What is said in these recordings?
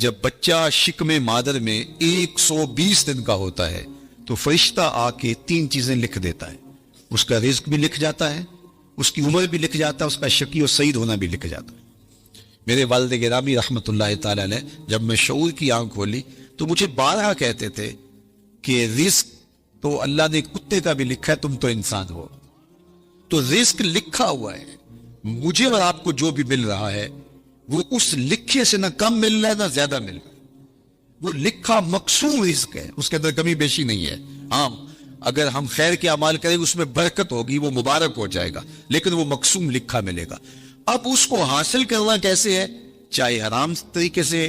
جب بچہ شکم مادر میں 120 دن کا ہوتا ہے تو فرشتہ آ کے 3 چیزیں لکھ دیتا ہے. اس کا رزق بھی لکھ جاتا ہے، اس کی عمر بھی لکھ جاتا ہے، اس کا شقی و سعید ہونا بھی لکھ جاتا ہے. میرے والد گرامی رحمۃ اللہ تعالی علیہ جب میں شعور کی آنکھ کھولی تو مجھے بارہا کہتے تھے کہ رزق تو اللہ نے کتے کا بھی لکھا ہے، تم تو انسان ہو. تو رزق لکھا ہوا ہے. مجھے اور آپ کو جو بھی مل رہا ہے وہ اس لکھے سے نہ کم مل رہا ہے نہ زیادہ مل رہا ہے. وہ لکھا مقسوم رزق ہے، اس کے اندر کمی بیشی نہیں ہے. ہاں اگر ہم خیر کے اعمال کریں اس میں برکت ہوگی، وہ مبارک ہو جائے گا، لیکن وہ مقسوم لکھا ملے گا. اب اس کو حاصل کرنا کیسے ہے؟ چاہے حرام طریقے سے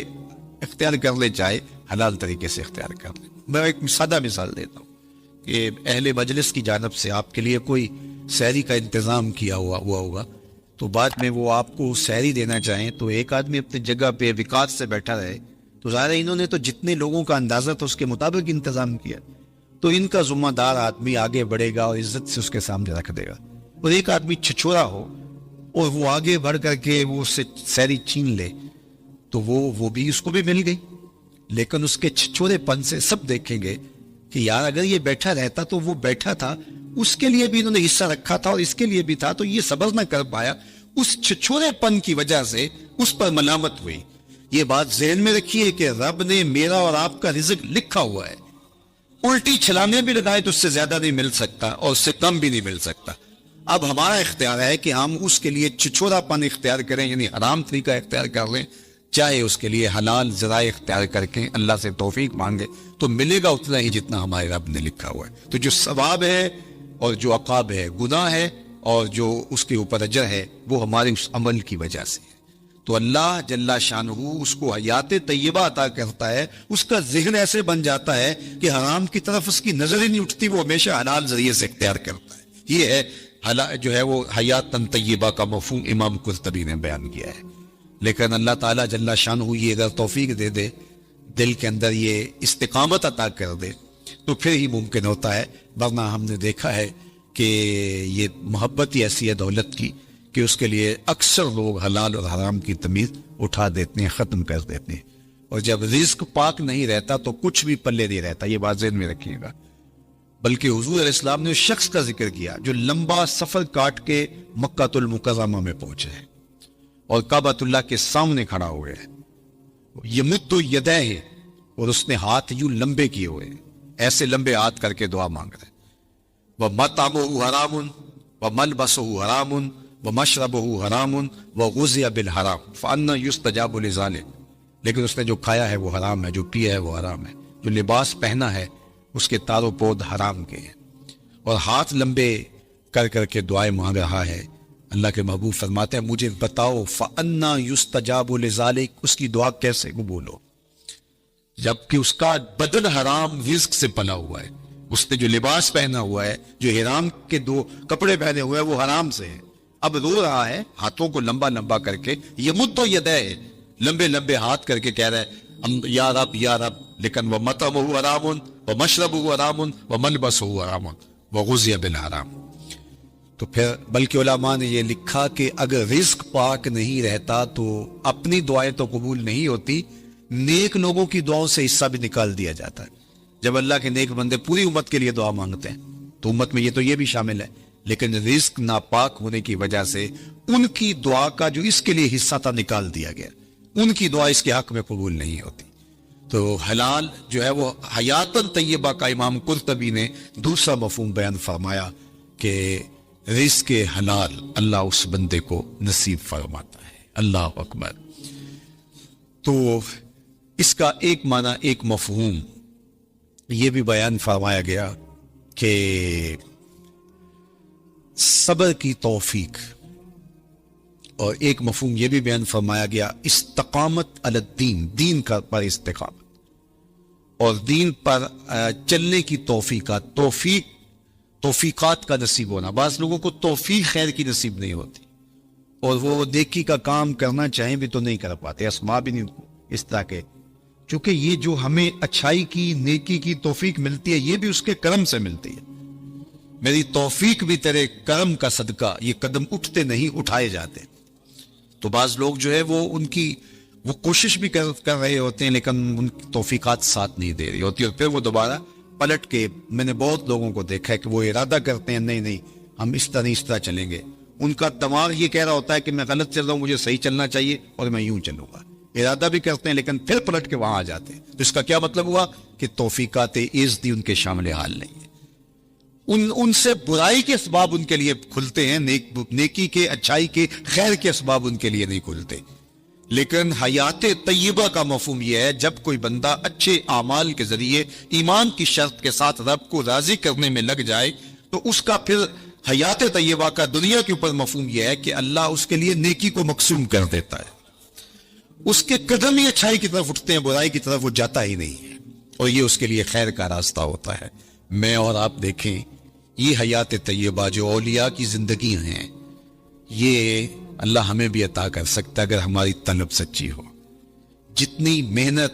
اختیار کر لے چاہے حلال طریقے سے اختیار کر لے. میں ایک سادہ مثال دیتا ہوں کہ اہل مجلس کی جانب سے آپ کے لیے کوئی سحری کا انتظام کیا ہوا ہوگا، تو بعد میں وہ آپ کو سحری دینا چاہیں تو ایک آدمی اپنی جگہ پہ وقار سے بیٹھا رہے تو ظاہر ہے انہوں نے تو جتنے لوگوں کا اندازہ تھا اس کے مطابق انتظام کیا، تو ان کا ذمہ دار آدمی آگے بڑھے گا اور عزت سے اس کے سامنے رکھ دے گا. اور ایک آدمی چھچورا ہو اور وہ آگے بڑھ کر کے وہ اس سے سحری چھین لے تو وہ بھی اس کو بھی مل گئی، لیکن اس کے چھچورے پن سے سب دیکھیں گے کہ یار اگر یہ بیٹھا رہتا تو وہ بیٹھا تھا، اس کے لیے بھی انہوں نے حصہ رکھا تھا اور اس کے لیے بھی تھا، تو یہ صبر نہ کر پایا، اس چھچورے پن کی وجہ سے اس پر ملامت ہوئی. یہ بات ذہن میں رکھیے کہ رب نے میرا اور آپ کا رزق لکھا ہوا ہے. الٹی چھلانے بھی لگائے تو اس سے زیادہ نہیں مل سکتا اور اس سے کم بھی نہیں مل سکتا. اب ہمارا اختیار ہے کہ ہم اس کے لیے چھچورا پن اختیار کریں، یعنی حرام طریقہ اختیار کر لیں، چاہے اس کے لیے حلال ذرائع اختیار کر کے اللہ سے توفیق مانگے تو ملے گا اتنا ہی جتنا ہمارے رب نے لکھا ہوا ہے. تو جو ثواب ہے اور جو عقاب ہے، گناہ ہے اور جو اس کے اوپر اجر ہے، وہ ہمارے اس عمل کی وجہ سے ہے. تو اللہ جل شانہ اس کو حیات طیبہ عطا کرتا ہے، اس کا ذہن ایسے بن جاتا ہے کہ حرام کی طرف اس کی نظر ہی نہیں اٹھتی، وہ ہمیشہ حلال ذریعے سے اختیار کرتا ہے. یہ ہے جو ہے وہ حیات طیبہ کا مفہوم امام قرطبی نے بیان کیا ہے. لیکن اللہ تعالیٰ جل شانہ یہ اگر توفیق دے دے، دل کے اندر یہ استقامت عطا کر دے تو پھر ہی ممکن ہوتا ہے. ورنہ ہم نے دیکھا ہے کہ یہ محبت ہی ایسی ہے دولت کی کہ اس کے لیے اکثر لوگ حلال اور حرام کی تمیز اٹھا دیتے ہیں، ختم کر دیتے ہیں. اور جب رزق پاک نہیں رہتا تو کچھ بھی پلے نہیں رہتا. یہ بات ذہن میں رکھیے گا. بلکہ حضور علیہ السلام نے اس شخص کا ذکر کیا جو لمبا سفر کاٹ کے مکہ المکرمہ میں پہنچے ہیں اور کعبۃ اللہ کے سامنے کھڑا ہوئے ہیں. یمد یدیہ، اور اس نے ہاتھ یوں لمبے کیے ہوئے ہیں، ایسے لمبے ہاتھ کر کے دعا مانگ رہے ہیں. وَمَطْعَمُهُ حَرَامٌ وَمَلْبَسُهُ حَرَامٌ وَمَشْرَبُهُ حَرَامٌ وَغُذِّيَ بِالْحَرَامِ فَأَنَّىٰ يُسْتَجَابُ لِذَٰلِكَ. لیکن اس نے جو کھایا ہے وہ حرام ہے، جو پیا ہے وہ حرام ہے، جو لباس پہنا ہے اس کے تار و پود حرام کے ہیں، اور ہاتھ لمبے کر کر کے دعائیں مانگ رہا ہے. اللہ کے محبوب فرماتے ہیں مجھے بتاؤ فَأَنَّىٰ يُسْتَجَابُ لِذَٰلِكَ، اس کی دعا کیسے قبول ہو جبکہ اس کا بدن حرام رزق سے پلا ہوا ہے. اس نے جو لباس پہنا ہوا ہے، جو حرام کے 2 کپڑے پہنے ہوئے ہیں وہ حرام سے ہے. اب رو رہا ہے ہاتھوں کو لمبا لمبا کر کے، یمد یدیہ، لمبے لمبے ہاتھ کر کے کہہ رہا ہے یا رب یا رب، لیکن وَمَطْعَمُهُ حَرَامٌ وَمَشْرَبُهُ حَرَامٌ وَمَلْبَسُهُ حَرَامٌ وَغُذِّيَ بِالْحَرَامِ. تو پھر بلکہ علماء نے یہ لکھا کہ اگر رزق پاک نہیں رہتا تو اپنی دعائیں تو قبول نہیں ہوتی، نیک لوگوں کی دعاؤں سے حصہ بھی نکال دیا جاتا ہے. جب اللہ کے نیک بندے پوری امت کے لیے دعا مانگتے ہیں تو امت میں یہ بھی شامل ہے، لیکن رزق ناپاک ہونے کی وجہ سے ان کی دعا کا جو اس کے لیے حصہ تھا نکال دیا گیا، ان کی دعا اس کے حق میں قبول نہیں ہوتی. تو حلال جو ہے وہ حیات طیبہ کا امام قرطبی نے دوسرا مفہوم بیان فرمایا کہ رزق حلال اللہ اس بندے کو نصیب فرماتا ہے. اللہ اکبر. تو اس کا ایک معنی، ایک مفہوم یہ بھی بیان فرمایا گیا کہ صبر کی توفیق، اور ایک مفہوم یہ بھی بیان فرمایا گیا استقامت علی الدین، دین کا پر استقامت اور دین پر چلنے کی توفیقات کا نصیب ہونا. بعض لوگوں کو توفیق خیر کی نصیب نہیں ہوتی اور وہ نیکی کا کام کرنا چاہیں بھی تو نہیں کر پاتے، اسما بھی نہیں اس طرح کے. چونکہ یہ جو ہمیں اچھائی کی، نیکی کی توفیق ملتی ہے یہ بھی اس کے کرم سے ملتی ہے. میری توفیق بھی تیرے کرم کا صدقہ، یہ قدم اٹھتے نہیں اٹھائے جاتے. تو بعض لوگ جو ہے وہ ان کی وہ کوشش بھی کر رہے ہوتے ہیں لیکن ان کی توفیقات ساتھ نہیں دے رہی ہوتی، اور پھر وہ دوبارہ پلٹ کے، میں نے بہت لوگوں کو دیکھا ہے کہ وہ ارادہ کرتے ہیں نہیں ہم اس طرح چلیں گے، ان کا دماغ یہ کہہ رہا ہوتا ہے کہ میں غلط چل رہا ہوں، مجھے صحیح چلنا چاہیے اور میں یوں چلوں گا، ارادہ بھی کرتے ہیں لیکن پھر پلٹ کے وہاں آ جاتے ہیں۔ تو اس کا کیا مطلب ہوا کہ توفیقات عزتی ان کے شامل حال نہیں ہے، ان سے برائی کے اسباب ان کے لیے کھلتے ہیں، نیکی کے، اچھائی کے، خیر کے اسباب ان کے لیے نہیں کھلتے۔ لیکن حیات طیبہ کا مفہوم یہ ہے جب کوئی بندہ اچھے اعمال کے ذریعے ایمان کی شرط کے ساتھ رب کو راضی کرنے میں لگ جائے تو اس کا پھر حیات طیبہ کا دنیا کے اوپر مفہوم یہ ہے کہ اللہ اس کے لیے نیکی کو مقسوم کر دیتا ہے، اس کے قدم ہی اچھائی کی طرف اٹھتے ہیں، برائی کی طرف وہ جاتا ہی نہیں ہے، اور یہ اس کے لیے خیر کا راستہ ہوتا ہے۔ میں اور آپ دیکھیں یہ حیات طیبہ جو اولیاء کی زندگی ہیں، یہ اللہ ہمیں بھی عطا کر سکتا ہے اگر ہماری طلب سچی ہو۔ جتنی محنت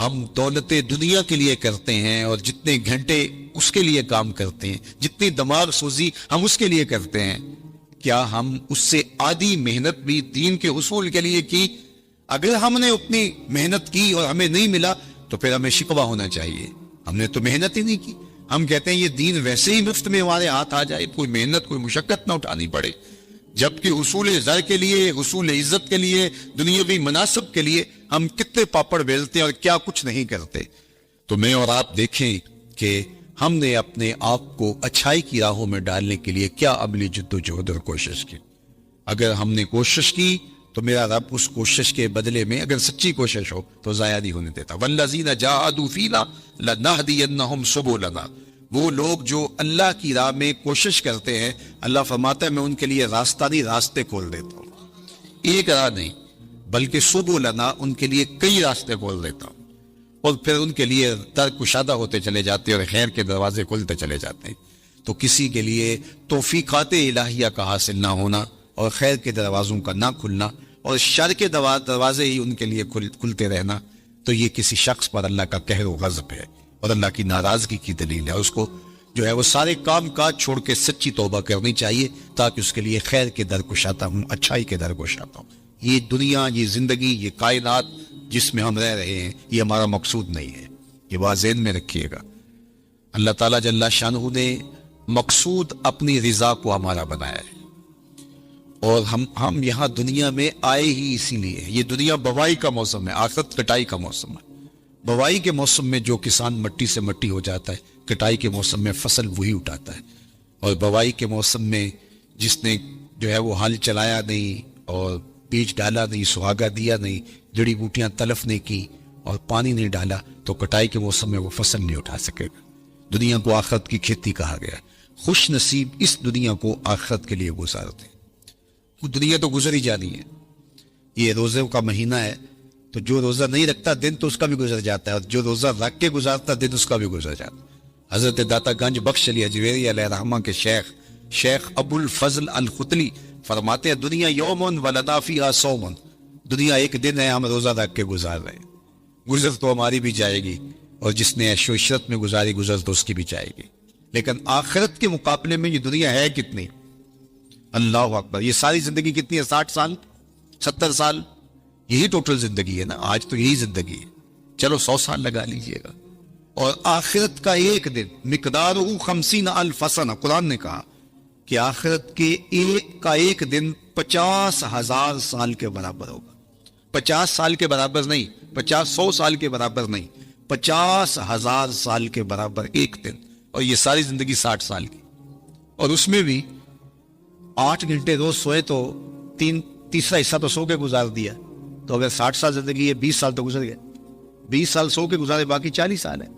ہم دولت دنیا کے لیے کرتے ہیں اور جتنے گھنٹے اس کے لیے کام کرتے ہیں، جتنی دماغ سوزی ہم اس کے لیے کرتے ہیں، کیا ہم اس سے آدھی محنت بھی دین کے حصول کے لیے کی؟ اگر ہم نے اپنی محنت کی اور ہمیں نہیں ملا تو پھر ہمیں شکوہ ہونا چاہیے، ہم نے تو محنت ہی نہیں کی۔ ہم کہتے ہیں یہ دین ویسے ہی مفت میں ہمارے ہاتھ آ جائے، کوئی محنت کوئی مشقت نہ اٹھانی پڑے، جبکہ حصول زر کے لیے، حصول عزت کے لیے، دنیاوی مناسب کے لیے ہم کتنے پاپڑ بیلتے ہیں اور کیا کچھ نہیں کرتے۔ تو میں اور آپ دیکھیں کہ ہم نے اپنے آپ کو اچھائی کی راہوں میں ڈالنے کے لیے کیا عملی جد و جہد اور کوشش کی۔ اگر ہم نے کوشش کی تو میرا رب اس کوشش کے بدلے میں اگر سچی کوشش ہو تو ضائع نہیں ہونے دیتا۔ وَالَّذِينَ جَاهَدُوا فِينَا لَنَهْدِيَنَّهُمْ سُبُلَنَا، وہ لوگ جو اللہ کی راہ میں کوشش کرتے ہیں، اللہ فرماتا ہے میں ان کے لیے راستہ نہیں، راستے کھول دیتا ہوں، ایک راہ نہیں بلکہ سبلنا، ان کے لیے کئی راستے کھول دیتا ہوں، اور پھر ان کے لیے در کشادہ ہوتے چلے جاتے ہیں اور خیر کے دروازے کھلتے چلے جاتے ہیں۔ تو کسی کے لیے توفیقات الہیہ کا حاصل نہ ہونا اور خیر کے دروازوں کا نہ کھلنا اور شر کے دروازے ہی ان کے لیے کھلتے رہنا، تو یہ کسی شخص پر اللہ کا قہر و غضب ہے اور اللہ کی ناراضگی کی دلیل ہے۔ اس کو جو ہے وہ سارے کام کاج چھوڑ کے سچی توبہ کرنی چاہیے تاکہ اس کے لیے خیر کے در کشاتا ہوں، اچھائی کے در کشاتا ہوں۔ یہ دنیا، یہ زندگی، یہ کائنات جس میں ہم رہ رہے ہیں، یہ ہمارا مقصود نہیں ہے، یہ بات ذہن میں رکھیے گا۔ اللہ تعالیٰ جل شانہ نے مقصود اپنی رضا کو ہمارا بنایا ہے، اور ہم یہاں دنیا میں آئے ہی اسی لیے۔ یہ دنیا بوائی کا موسم ہے، آخرت کٹائی کا موسم ہے۔ بوائی کے موسم میں جو کسان مٹی سے مٹی ہو جاتا ہے، کٹائی کے موسم میں فصل وہی اٹھاتا ہے، اور بوائی کے موسم میں جس نے جو ہے وہ ہل چلایا نہیں اور بیج ڈالا نہیں، سہاگا دیا نہیں، جڑی بوٹیاں تلف نہیں کی اور پانی نہیں ڈالا، تو کٹائی کے موسم میں وہ فصل نہیں اٹھا سکے گا۔ دنیا کو آخرت کی کھیتی کہا گیا۔ خوش نصیب اس دنیا کو آخرت کے لیے گزارتے ہیں۔ دنیا تو گزر ہی جانی ہے، یہ روزے کا مہینہ ہے، تو جو روزہ نہیں رکھتا دن تو اس کا بھی گزر جاتا ہے، اور جو روزہ رکھ کے گزارتا دن اس کا بھی گزر جاتا ہے۔ حضرت داتا گنج بخش علی اجویری علیہ رحمہ کے شیخ ابو الفضل الختلی فرماتے ہیں دنیا یومن ولنا فیہا صومن، دنیا ایک دن ہے، ہم روزہ رکھ کے گزار رہے ہیں، گزر تو ہماری بھی جائے گی، اور جس نے عیش و عشرت میں گزاری گزر تو اس کی بھی جائے گی، لیکن آخرت کے مقابلے میں یہ دنیا ہے کتنی؟ اللہ اکبر، یہ ساری زندگی کتنی ہے؟ 60 سال 70 سال، یہی ٹوٹل زندگی ہے نا، آج تو یہی زندگی ہے، چلو 100 سال لگا لیجئے گا، اور آخرت کا ایک دن مقدارہ 50,000 سنہ، قرآن نے کہا کہ آخرت کے ایک دن 50,000 سال کے برابر ہوگا۔ 50 سال کے برابر نہیں، 100 سال کے برابر نہیں، 50,000 سال کے برابر ایک دن، اور یہ ساری زندگی 60 سال کی، اور اس میں بھی 8 گھنٹے روز سوئے تو تیسرا حصہ تو سو کے گزار دیا، تو اگر 60 سال زندگی ہے 20 سال تو گزر گئے، 20 سال سو کے گزارے، باقی 40 سال ہے،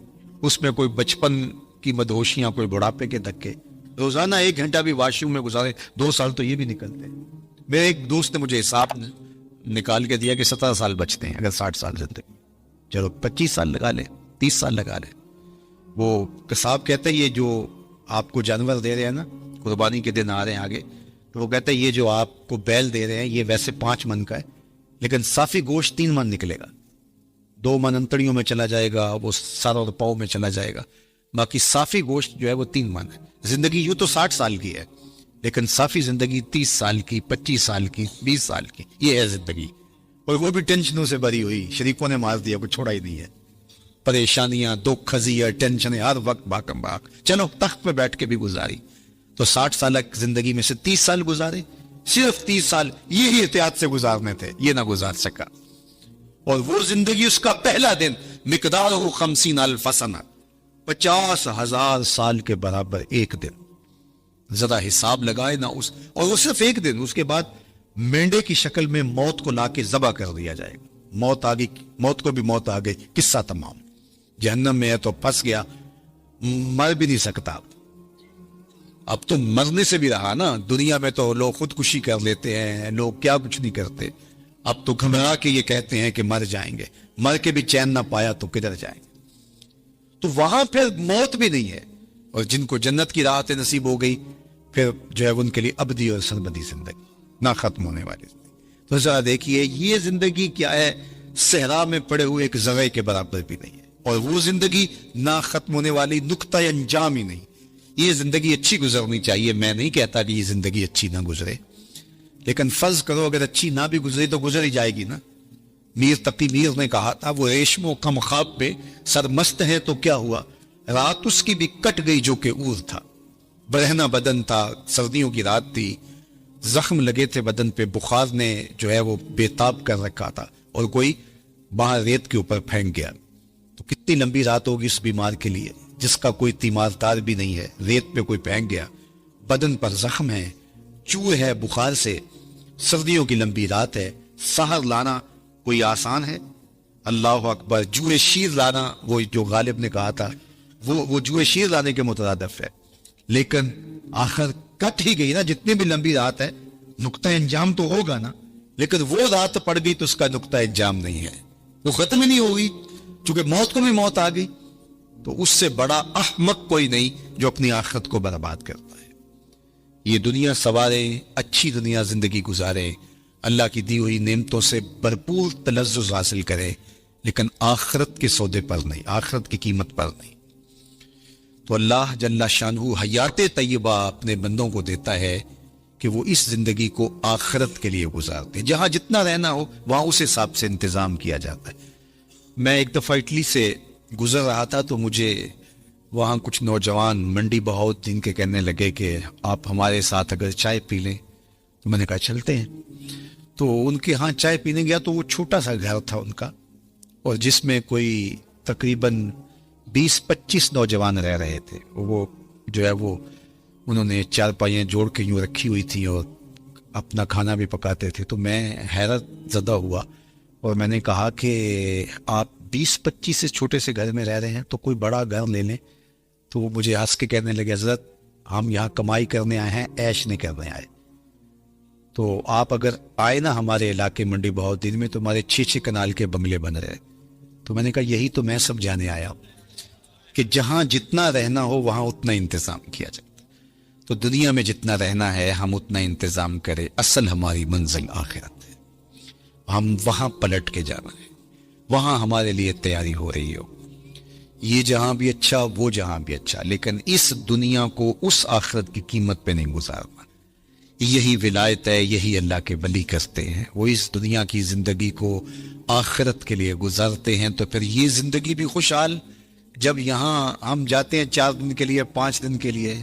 اس میں کوئی بچپن کی مدہوشیاں، کوئی بڑھاپے کے دھکے، روزانہ 1 گھنٹہ بھی واش روم میں گزارے 2 سال تو یہ بھی نکلتے ہیں۔ میرے ایک دوست نے مجھے حساب نکال کے دیا کہ 17 سال بچتے ہیں اگر 60 سال زندگی، چلو 25 سال لگا لیں، 30 سال لگا لیں۔ وہ قصاب کہتے ہیں یہ جو آپ کو جانور دے رہے ہیں نا، قربانی کے دن آ رہے ہیں آگے، تو وہ کہتے ہیں یہ جو آپ کو بیل دے رہے ہیں یہ ویسے 5 من کا ہے، لیکن صافی گوشت 3 من نکلے گا، 2 من انتڑیوں میں چلا جائے گا، وہ سر اور پاؤں میں چلا جائے گا، باقی صافی گوشت جو ہے وہ 3 من ہے۔ زندگی یوں تو 60 سال کی ہے، لیکن صافی زندگی 30 سال کی، 25 سال کی، 20 سال کی، یہ ہے زندگی۔ اور وہ بھی ٹینشنوں سے بھری ہوئی، شریکوں نے مار دیا، کوئی چھوڑا ہی نہیں ہے، پریشانیاں، دکھ، خزیاں، ٹینشنیں ہر وقت بھاگم بھاگ، چلو تخت پہ بیٹھ کے بھی گزاری، تو 60 سالہ زندگی میں سے 30 سال گزارے، صرف 30 سال یہی احتیاط سے گزارنے تھے، یہ نہ گزار سکا، اور وہ زندگی اس کا پہلا دن مقدارہ 50,000 سنہ، 50,000 سال کے برابر ایک دن، ذرا حساب لگائے نا اس، اور وہ صرف ایک دن، اس کے بعد مینڈے کی شکل میں موت کو لا کے ذبح کر دیا جائے گا، موت آ گئی، موت کو بھی موت آ گئی، قصہ تمام، جہنم میں ہے تو پھنس گیا، مر بھی نہیں سکتا، اب تو مرنے سے بھی رہا نا، دنیا میں تو لوگ خودکشی کر لیتے ہیں، لوگ کیا کچھ نہیں کرتے، اب تو گھبرا کے یہ کہتے ہیں کہ مر جائیں گے، مر کے بھی چین نہ پایا تو کدھر جائیں گے، تو وہاں پھر موت بھی نہیں ہے، اور جن کو جنت کی راحت نصیب ہو گئی پھر جو ہے ان کے لیے ابدی اور سرمدی زندگی، نہ ختم ہونے والی زندگی۔ تو ذرا دیکھیے یہ زندگی کیا ہے، صحرا میں پڑے ہوئے ایک ذرے کے برابر بھی نہیں ہے، اور وہ زندگی نہ ختم ہونے والی، نقطہ انجام ہی نہیں۔ یہ زندگی اچھی گزرنی چاہیے، میں نہیں کہتا کہ یہ زندگی اچھی نہ گزرے، لیکن فرض کرو اگر اچھی نہ بھی گزرے تو گزر ہی جائے گی نا۔ میر تقی میر نے کہا تھا وہ ریشم و کم خواب پہ سرمست ہے تو کیا ہوا، رات اس کی بھی کٹ گئی جو کہ اور تھا، برہنہ بدن تھا، سردیوں کی رات تھی، زخم لگے تھے بدن پہ، بخار نے جو ہے وہ بےتاب کر رکھا تھا، اور کوئی باہر ریت کے اوپر پھینک گیا، تو کتنی لمبی رات ہوگی اس بیمار کے لیے جس کا کوئی تیماردار بھی نہیں ہے، ریت پہ کوئی پھینک گیا، بدن پر زخم ہے، چور ہے بخار سے، سردیوں کی لمبی رات ہے، سحر لانا کوئی آسان ہے؟ اللہ اکبر، جوئے شیر لانا، وہ جو غالب نے کہا تھا وہ جوئے شیر لانے کے مترادف ہے، لیکن آخر کٹ ہی گئی نا، جتنی بھی لمبی رات ہے نقطہ انجام تو ہوگا نا، لیکن وہ رات پڑ گئی تو اس کا نقطہ انجام نہیں ہے، وہ ختم ہی نہیں ہوگی، چونکہ موت کو بھی موت آ گئی، تو اس سے بڑا احمق کوئی نہیں جو اپنی آخرت کو برباد کرتا ہے۔ یہ دنیا سوارے، اچھی دنیا زندگی گزارے، اللہ کی دی ہوئی نعمتوں سے بھرپور تلذذ حاصل کرے، لیکن آخرت کے سودے پر نہیں، آخرت کی قیمت پر نہیں۔ تو اللہ جل شانہ حیات طیبہ اپنے بندوں کو دیتا ہے کہ وہ اس زندگی کو آخرت کے لیے گزارتے ہیں، جہاں جتنا رہنا ہو وہاں اس حساب سے انتظام کیا جاتا ہے۔ میں ایک دفعہ اٹلی سے گزر رہا تھا تو مجھے وہاں کچھ نوجوان منڈی بہت جن کے کہنے لگے کہ آپ ہمارے ساتھ اگر چائے پی لیں، تو میں نے کہا چلتے ہیں۔ تو ان کے ہاں چائے پینے گیا تو وہ چھوٹا سا گھر تھا ان کا، اور جس میں کوئی تقریباً 20-25 نوجوان رہ رہے تھے، وہ جو ہے وہ انہوں نے چارپائیاں جوڑ کے یوں رکھی ہوئی تھیں اور اپنا کھانا بھی پکاتے تھے، تو میں حیرت زدہ ہوا اور میں نے کہا کہ آپ 20-25 سے چھوٹے سے گھر میں رہ رہے ہیں تو کوئی بڑا گھر لے لیں۔ تو وہ مجھے ہنس کے کہنے لگے حضرت ہم یہاں کمائی کرنے آئے ہیں، عیش نہیں کرنے آئے، تو آپ اگر آئے نا ہمارے علاقے منڈی بہت دن میں تو ہمارے 6 کنال کے بنگلے بن رہے۔ تو میں نے کہا یہی تو میں سمجھانے آیا ہوں کہ جہاں جتنا رہنا ہو وہاں اتنا انتظام کیا جائے، تو دنیا میں جتنا رہنا ہے ہم اتنا انتظام کریں، اصل ہماری منزل آخرت ہے، ہم وہاں پلٹ کے جانا ہے، وہاں ہمارے لیے تیاری ہو رہی ہو، یہ جہاں بھی اچھا وہ جہاں بھی اچھا، لیکن اس دنیا کو اس آخرت کی قیمت پہ نہیں گزارنا۔ یہی ولایت ہے، یہی اللہ کے ولی کرتے ہیں، وہ اس دنیا کی زندگی کو آخرت کے لیے گزارتے ہیں، تو پھر یہ زندگی بھی خوشحال، جب یہاں ہم جاتے ہیں 4 دن کے لیے، 5 دن کے لیے،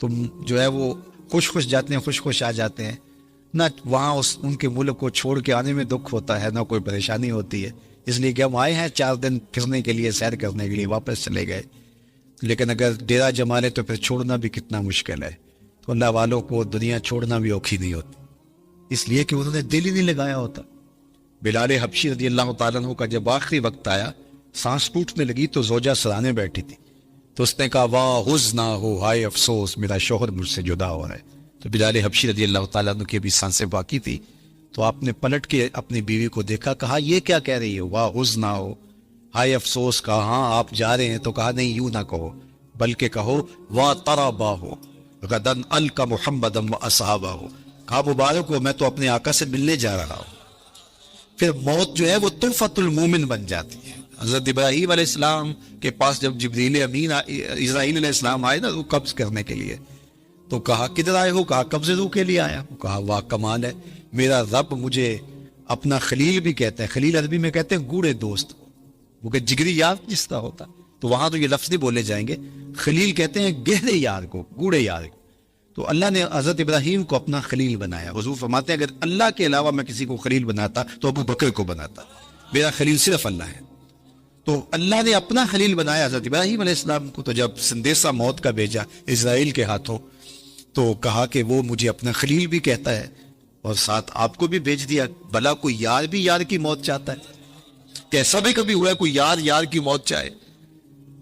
تو جو ہے وہ خوش جاتے ہیں، خوش آ جاتے ہیں، نہ وہاں ان کے ملک کو چھوڑ کے آنے میں دکھ ہوتا ہے، نہ کوئی پریشانی ہوتی ہے، اس لیے کہ ہم آئے ہیں 4 دن پھرنے کے لیے، سیر کرنے کے لیے، واپس چلے گئے، لیکن اگر ڈیرا جما لے تو پھر چھوڑنا بھی کتنا مشکل ہے۔ تو اللہ والوں کو دنیا چھوڑنا بھی اوکھی نہیں ہوتی، اس لیے کہ انہوں نے دل ہی نہیں لگایا ہوتا۔ بلال حبشی رضی اللہ تعالیٰ عنہ کا جب آخری وقت آیا، سانس ٹوٹنے لگی تو زوجہ سرانے بیٹھی تھی، تو اس نے کہا واہ حزن ہو، ہائے افسوس، میرا شوہر مجھ سے جدا ہو رہا ہے۔ تو بلال حبشی رضی اللہ تعالیٰ عنہ کی بھی سانسیں باقی تھی، تو آپ نے پلٹ کے اپنی بیوی کو دیکھا، کہا یہ کیا کہہ رہی ہے، واہ حزن ہو، ہائے افسوس، کہا ہاں آپ جا رہے ہیں، تو کہا نہیں یوں نہ کہو، بلکہ کہو واہ طربا ہو غدن القا محمدم و اصحابہ ہو، کہا مبارک ہو میں تو اپنے آقا سے ملنے جا رہا ہوں۔ پھر موت جو ہے وہ تحفۃ المومن بن جاتی ہے۔ حضرت ابراہیم علیہ السلام کے پاس جب جبریل امین اسرائیل علیہ السلام آئے نا روح قبض کرنے کے لیے، تو کہا کدھر آئے ہو، کہا قبض روح کے لیے آیا، کہا واہ کمال ہے، میرا رب مجھے اپنا خلیل بھی کہتے ہیں. خلیل عربی میں کہتے ہیں گوڑے دوست، وہ کہ جگری یار جس کا ہوتا. تو وہاں تو یہ لفظ نہیں بولے جائیں گے. خلیل کہتے ہیں گہرے یار کو، گوڑے یار کو. تو اللہ نے حضرت ابراہیم کو اپنا خلیل بنایا. حضور فرماتے ہیں اگر اللہ کے علاوہ میں کسی کو خلیل بناتا تو ابو بکر کو بناتا، میرا خلیل صرف اللہ ہے. تو اللہ نے اپنا خلیل بنایا حضرت ابراہیم علیہ السلام کو. تو جب سندیسہ موت کا بھیجا اسرائیل کے ہاتھوں تو کہا کہ وہ مجھے اپنا خلیل بھی کہتا ہے اور ساتھ آپ کو بھی بھیج دیا. بھلا کوئی یار بھی یار کی موت چاہتا ہے؟ کیسا بھی کبھی ہوا ہے کوئی یار یار کی موت چاہے؟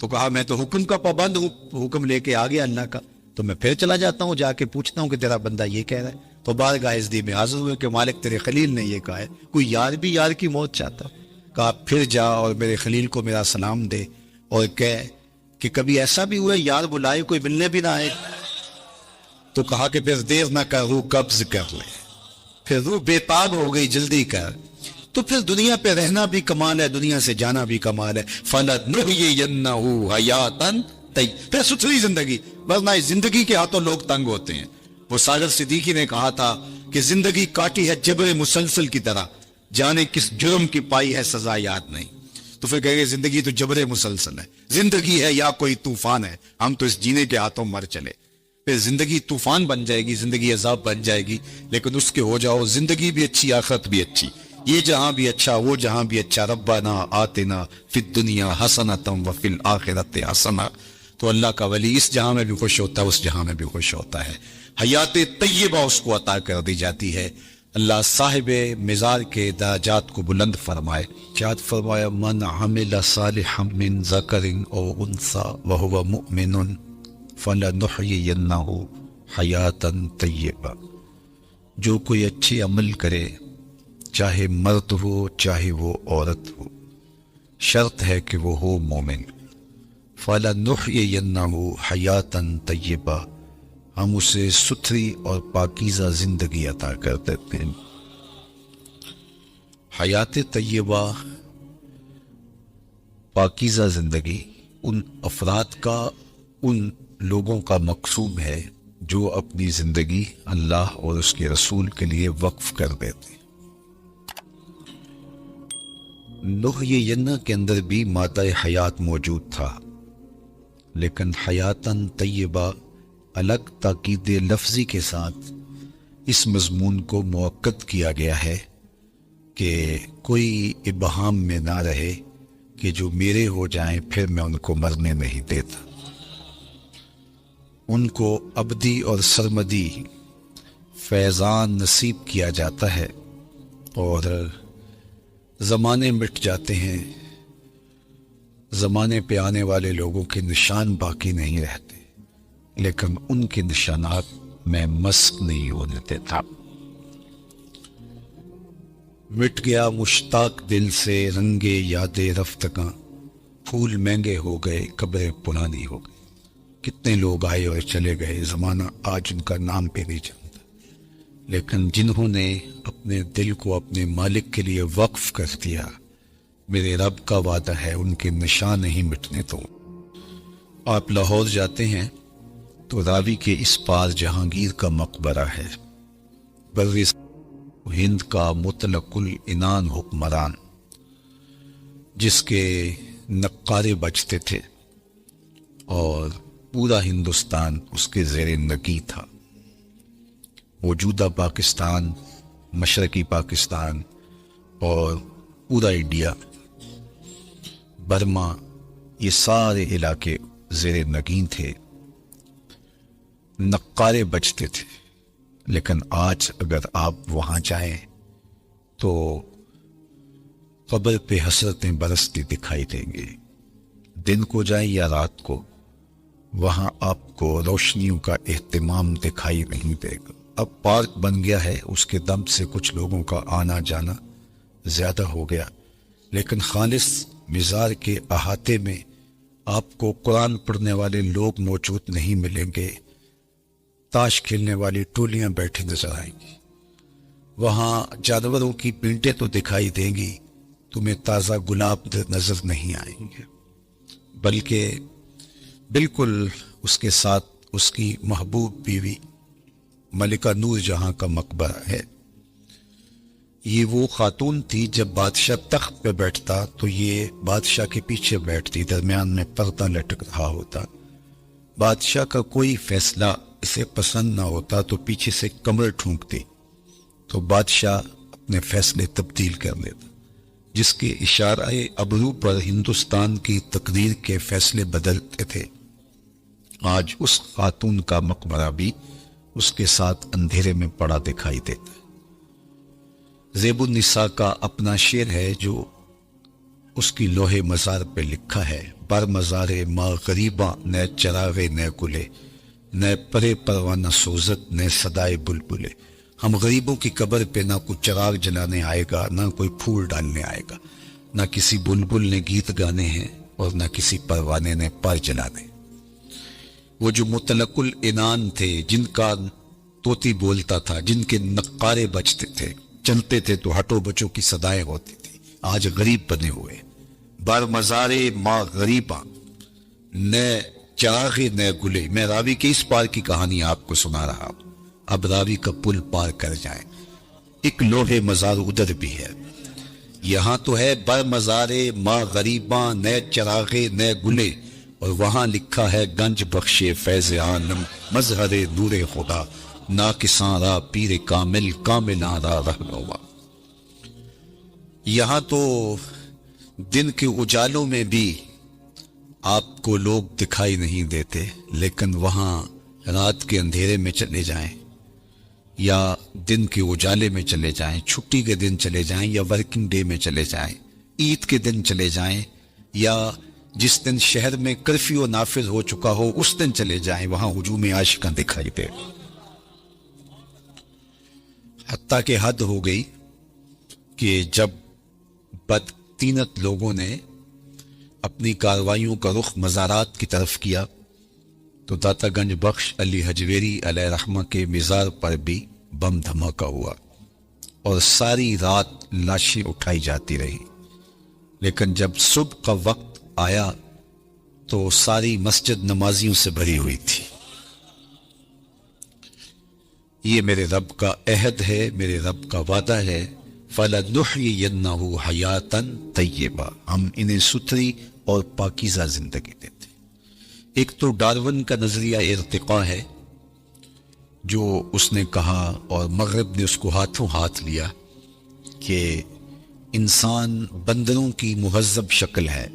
تو کہا میں تو حکم کا پابند ہوں، حکم لے کے آ گیا اللہ کا، تو میں پھر چلا جاتا ہوں، جا کے پوچھتا ہوں کہ تیرا بندہ یہ کہہ رہا ہے. تو بارگاہ عزتی میں حاضر ہوئے کہ مالک تیرے خلیل نے یہ کہا ہے، کوئی یار بھی یار کی موت چاہتا ہے. کہا پھر جا اور میرے خلیل کو میرا سلام دے اور کہہ کہ کبھی ایسا بھی ہوا یار بلائے کوئی ملنے بھی نہ آئے. تو کہا کہ پھر دیر نہ کر، روح قبض کر لے. پھر روح بے تاب ہو گئی، جلدی کر. تو پھر دنیا پہ رہنا بھی کمال ہے، دنیا سے جانا بھی کمال ہے. فَلَنُحْيِيَنَّهُ حَيَاتًا طَيِّبَةً، پھر ستھری زندگی. ورنہ اس زندگی کے ہاتھوں لوگ تنگ ہوتے ہیں. وہ ساغر صدیقی نے کہا تھا کہ زندگی کاٹی ہے جبر مسلسل کی طرح، جانے کس جرم کی پائی ہے سزا یاد نہیں. تو پھر کہے گے زندگی تو جبر مسلسل ہے. زندگی ہے یا کوئی طوفان ہے، ہم تو اس جینے کے ہاتھوں مر چلے. پھر زندگی طوفان بن جائے گی، زندگی عذاب بن جائے گی، لیکن اس کے ہو جاؤ زندگی بھی اچھی، آخرت بھی اچھی، یہ جہاں بھی اچھا وہ جہاں بھی اچھا. ربنا آتنا فی الدنیا حسنۃ وفی الآخرۃ حسنۃ. تو اللہ کا ولی اس جہاں میں بھی خوش ہوتا ہے، اس جہاں میں بھی خوش ہوتا ہے. حیات طیبہ اس کو عطا کر دی جاتی ہے. اللہ صاحب مزار کے درجات کو بلند فرمائے. چاہت فرمایا من عمل صالحا من ذکر او انثی وہو مؤمن فلنحیینہ حیاتا طیبہ. جو کوئی اچھے عمل کرے، چاہے مرد ہو چاہے وہ عورت ہو، شرط ہے کہ وہ ہو مومن. فَلَنُحْيِيَنَّهُ حَيَاتًا طَيِّبَةً، ہم اسے ستھری اور پاکیزہ زندگی عطا کر دیتے ہیں. حیات طیبہ، پاکیزہ زندگی ان افراد کا، ان لوگوں کا مقصود ہے جو اپنی زندگی اللہ اور اس کے رسول کے لیے وقف کر دیتے ہیں. نحیینہ کے اندر بھی مادہ حیات موجود تھا، لیکن حیاتاً طیبہ الگ تاکید لفظی کے ساتھ اس مضمون کو مؤکد کیا گیا ہے کہ کوئی ابہام میں نہ رہے کہ جو میرے ہو جائیں پھر میں ان کو مرنے نہیں دیتا. ان کو ابدی اور سرمدی فیضان نصیب کیا جاتا ہے اور زمانے مٹ جاتے ہیں، زمانے پہ آنے والے لوگوں کے نشان باقی نہیں رہتے، لیکن ان کے نشانات میں مسک نہیں ہونے دیتا. مٹ گیا مشتاق دل سے رنگے یاد رفتگاں، پھول مہنگے ہو گئے قبریں پرانی ہو گئی. کتنے لوگ آئے اور چلے گئے، زمانہ آج ان کا نام پہ نہیں جانتا، لیکن جنہوں نے اپنے دل کو اپنے مالک کے لیے وقف کر دیا، میرے رب کا وعدہ ہے ان کے نشان نہیں مٹنے دو. آپ لاہور جاتے ہیں تو راوی کے اس پار جہانگیر کا مقبرہ ہے، بر ہند کا مطلق العنان حکمران جس کے نقارے بجتے تھے اور پورا ہندوستان اس کے زیر نگی تھا. موجودہ پاکستان، مشرقی پاکستان اور پورا انڈیا، برما، یہ سارے علاقے زیر نگین تھے، نقارے بجتے تھے. لیکن آج اگر آپ وہاں جائیں تو قبر پہ حسرتیں برستی دکھائی دیں گے. دن کو جائیں یا رات کو، وہاں آپ کو روشنیوں کا اہتمام دکھائی نہیں دے گا. اب پارک بن گیا ہے، اس کے دم سے کچھ لوگوں کا آنا جانا زیادہ ہو گیا، لیکن خالص مزار کے احاطے میں آپ کو قرآن پڑھنے والے لوگ موجود نہیں ملیں گے. تاش کھیلنے والی ٹولیاں بیٹھے نظر آئیں گی. وہاں جانوروں کی پینٹیں تو دکھائی دیں گی، تمہیں تازہ گلاب نظر نہیں آئیں گے، بلکہ بالکل اس کے ساتھ اس کی محبوب بیوی ملکہ نور جہاں کا مقبرہ ہے. یہ وہ خاتون تھی جب بادشاہ تخت پہ بیٹھتا تو یہ بادشاہ کے پیچھے بیٹھتی، درمیان میں پردہ لٹک رہا ہوتا۔ بادشاہ کا کوئی فیصلہ اسے پسند نہ ہوتا تو پیچھے سے کمر ٹھونکتی تو بادشاہ اپنے فیصلے تبدیل کر لیتا، جس کے اشارہ ابرو پر ہندوستان کی تقدیر کے فیصلے بدلتے تھے۔ آج اس خاتون کا مقبرہ بھی اس کے ساتھ اندھیرے میں پڑا دکھائی دیتا ہے۔ زیب النساء کا اپنا شعر ہے جو اس کی لوہے مزار پہ لکھا ہے: بر مزار ما غریباں نہ چراغے نہ گلے، نہ پرے پروانہ سوزت نہ صدائے بلبلے۔ ہم غریبوں کی قبر پہ نہ کوئی چراغ جلانے آئے گا، نہ کوئی پھول ڈالنے آئے گا، نہ کسی بلبل نے گیت گانے ہیں اور نہ کسی پروانے نے پر جلانے۔ وہ جو مطلق العنان تھے، جن کا طوطی بولتا تھا، جن کے نقارے بجتے تھے، چلتے تھے تو ہٹو بچوں کی صدائیں ہوتی تھی، آج غریب بنے ہوئے۔ بر مزارے ما غریباں نہ چراغے نہ گلے۔ میں راوی کے اس پار کی کہانی آپ کو سنا رہا ہوں، اب راوی کا پل پار کر جائیں۔ ایک لوہے مزار ادھر بھی ہے، یہاں تو ہے بر مزارے ما غریباں نہ چراغے نہ گلے، اور وہاں لکھا ہے گنج بخش فیض عالم مظہر نور خدا، ناکساں را پیر کامل کاملاں را رہنما۔ یہاں تو دن کے اجالوں میں بھی آپ کو لوگ دکھائی نہیں دیتے، لیکن وہاں رات کے اندھیرے میں چلے جائیں یا دن کے اجالے میں چلے جائیں، چھٹی کے دن چلے جائیں یا ورکنگ ڈے میں چلے جائیں، عید کے دن چلے جائیں یا جس دن شہر میں کرفیو نافذ ہو چکا ہو اس دن چلے جائیں، وہاں ہجوم عاشقاں دکھائی دے۔ حتیٰ کہ حد ہو گئی کہ جب بدطینت لوگوں نے اپنی کارروائیوں کا رخ مزارات کی طرف کیا تو داتا گنج بخش علی حجویری علیہ رحمہ کے مزار پر بھی بم دھماکہ ہوا اور ساری رات لاشیں اٹھائی جاتی رہی، لیکن جب صبح کا وقت آیا تو ساری مسجد نمازیوں سے بھری ہوئی تھی۔ یہ میرے رب کا عہد ہے، میرے رب کا وعدہ ہے، فَلَنُحْيِيَنَّهُ حَيَاتًا طَيِّبَةً، ہم انہیں ستھری اور پاکیزہ زندگی دیتے۔ ایک تو ڈارون کا نظریہ ارتقاء ہے جو اس نے کہا، اور مغرب نے اس کو ہاتھوں ہاتھ لیا، کہ انسان بندروں کی مہذب شکل ہے۔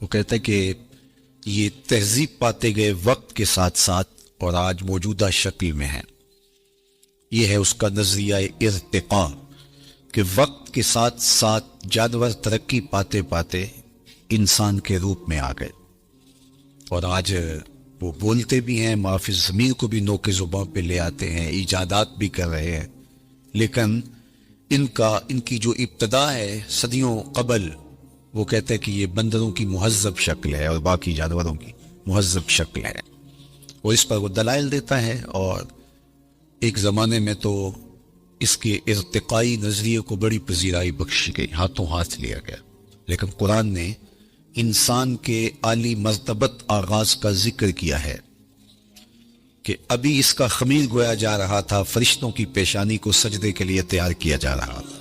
وہ کہتا ہے کہ یہ تہذیب پاتے گئے وقت کے ساتھ ساتھ اور آج موجودہ شکل میں ہے۔ یہ ہے اس کا نظریہ ارتقاء، کہ وقت کے ساتھ ساتھ جانور ترقی پاتے پاتے انسان کے روپ میں آ گئے، اور آج وہ بولتے بھی ہیں، معافی ضمیر کو بھی نوک زباں پہ لے آتے ہیں، ایجادات بھی کر رہے ہیں، لیکن ان کی جو ابتدا ہے صدیوں قبل، وہ کہتے ہیں کہ یہ بندروں کی مہذب شکل ہے اور باقی جانوروں کی مہذب شکل ہے، اور اس پر وہ دلائل دیتا ہے۔ اور ایک زمانے میں تو اس کے ارتقائی نظریے کو بڑی پذیرائی بخشی گئی، ہاتھوں ہاتھ لیا گیا، لیکن قرآن نے انسان کے عالی مرتبت آغاز کا ذکر کیا ہے کہ ابھی اس کا خمیر گویا جا رہا تھا، فرشتوں کی پیشانی کو سجدے کے لیے تیار کیا جا رہا تھا،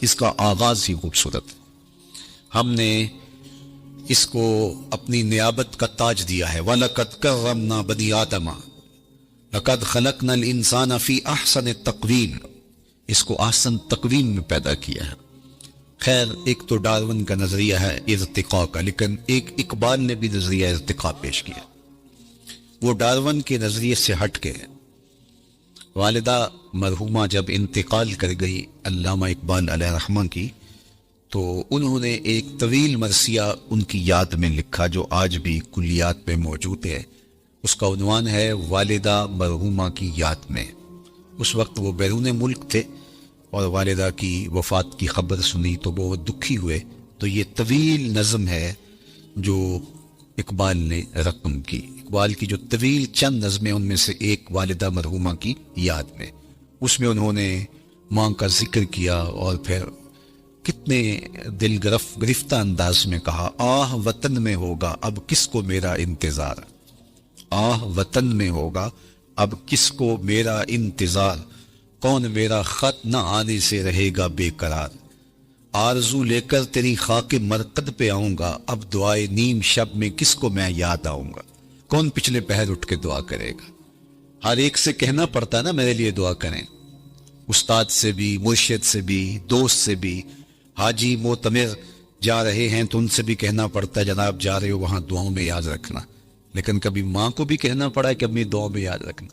اس کا آغاز ہی خوبصورت ہے۔ ہم نے اس کو اپنی نیابت کا تاج دیا ہے، وَلَقَدْ كَرَّمْنَا بَنِي آدَمَ لَقَدْ خَلَقْنَا الْإِنسَانَ فِي أَحْسَنِ تَقْوِيمٍ، اس کو احسن تقویم میں پیدا کیا ہے۔ خیر، ایک تو ڈارون کا نظریہ ہے ارتقاء کا، لیکن ایک اقبال نے بھی نظریہ ارتقاء پیش کیا، وہ ڈارون کے نظریے سے ہٹ کے۔ والدہ مرحومہ جب انتقال کر گئی علامہ اقبال علیہ رحمہ کی، تو انہوں نے ایک طویل مرثیہ ان کی یاد میں لکھا جو آج بھی کلیات میں موجود ہے۔ اس کا عنوان ہے والدہ مرحومہ کی یاد میں۔ اس وقت وہ بیرون ملک تھے اور والدہ کی وفات کی خبر سنی تو بہت دکھی ہوئے، تو یہ طویل نظم ہے جو اقبال نے رقم کی۔ اقبال کی جو طویل چند نظمیں، ان میں سے ایک والدہ مرحومہ کی یاد میں، اس میں انہوں نے ماں کا ذکر کیا اور پھر کتنے دل گرفتہ انداز میں کہا، آہ وطن میں ہوگا اب کس کو میرا انتظار، آہ وطن میں ہوگا اب کس کو میرا انتظار، کون میرا خط نہ آنے سے رہے گا بے قرار، آرزو لے کر تیری خاک مرقد پہ آؤں گا، اب دعائے نیم شب میں کس کو میں یاد آؤں گا۔ کون پچھلے پہر اٹھ کے دعا کرے گا؟ ہر ایک سے کہنا پڑتا ہے نا میرے لیے دعا کریں، استاد سے بھی، مرشد سے بھی، دوست سے بھی۔ حاجی معتمر جا رہے ہیں تو ان سے بھی کہنا پڑتا ہے جناب جا رہے ہو وہاں دعاؤں میں یاد رکھنا، لیکن کبھی ماں کو بھی کہنا پڑا ہے کہ اپنی دعاؤں میں یاد رکھنا۔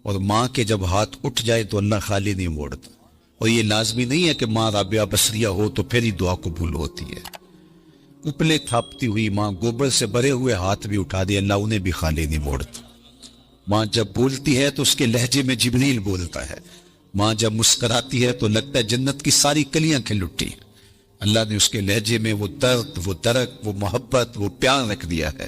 اور ماں کے جب ہاتھ اٹھ جائے تو اللہ خالی نہیں موڑتا، اور یہ لازمی نہیں ہے کہ ماں رابعہ بصریہ ہو تو پھر ہی دعا قبول ہوتی ہے۔ اپلے تھاپتی ہوئی ماں گوبر سے بھرے ہوئے ہاتھ بھی اٹھا دے، اللہ انہیں بھی خالی نہیں موڑتا۔ ماں جب بولتی ہے تو اس کے لہجے میں جبریل بولتا ہے، ماں جب مسکراتی ہے تو لگتا ہے جنت کی ساری کلیاں کھل اٹھی۔ اللہ نے اس کے لہجے میں وہ درد، وہ درک، وہ محبت، وہ پیار رکھ دیا ہے۔